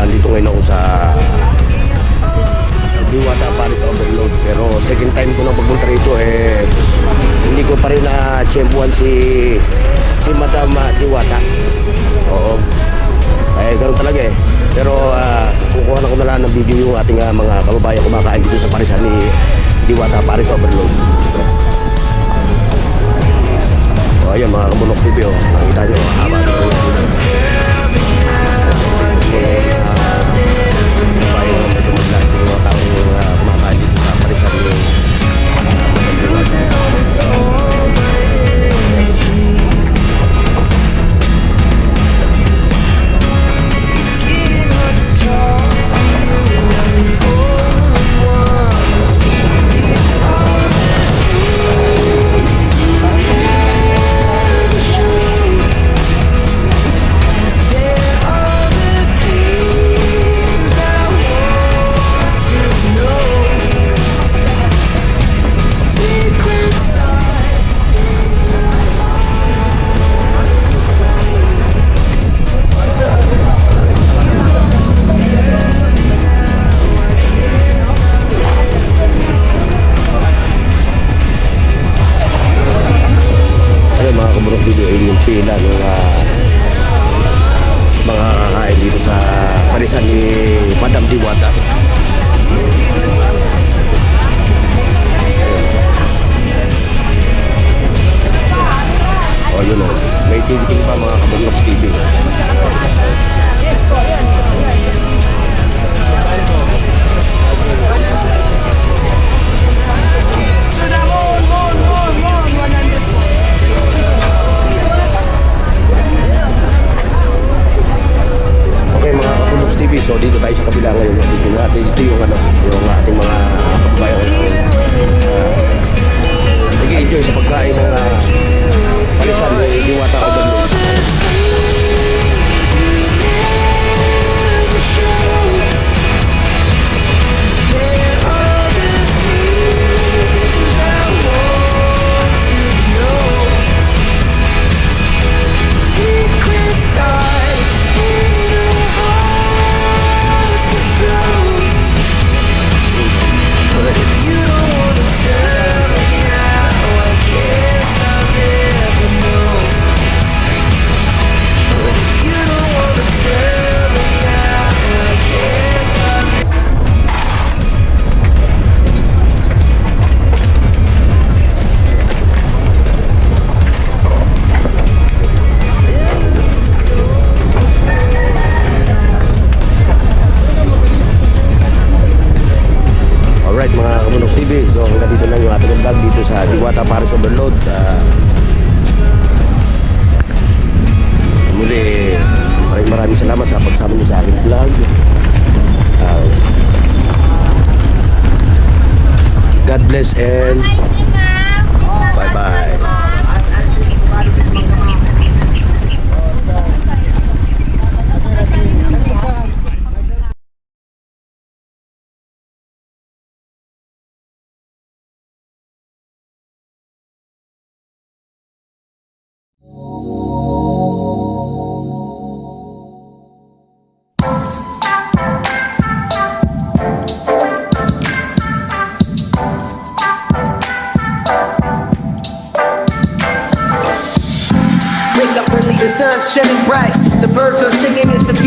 andito ngayon ako sa Diwata Paris Overload. Pero second time ko nang pagpunta rito hindi ko pa rin na-champuan si Madam Diwata. Oo. Ganoon talaga Pero kukuha na ko na lang ng video yung ating mga kababayan kumakain dito sa Parisan ni Diwata Paris Overload. Ayan mga Kabunok TV, nakita nyo, haba na rin kumakain dito sa Parisan ni yung pila ng mga kakain dito sa Parisan ni Madam Diwata. Yun may tingting pa mga Kabunok TV. So dito tayo sa kabila ngayon. Dito yung ating mga kababayan. Nag-enjoy sa pagkain ng Parisan ni Diwata Overload. Alright mga Kabunok TV, so hanggang dito lang yung ating vlog dito sa Diwata Paris Overload. Muli, maraming salamat sa pagsama niyo sa aking vlog. God bless and bye bye. The sun's shining bright, the birds are singing, it's a beautiful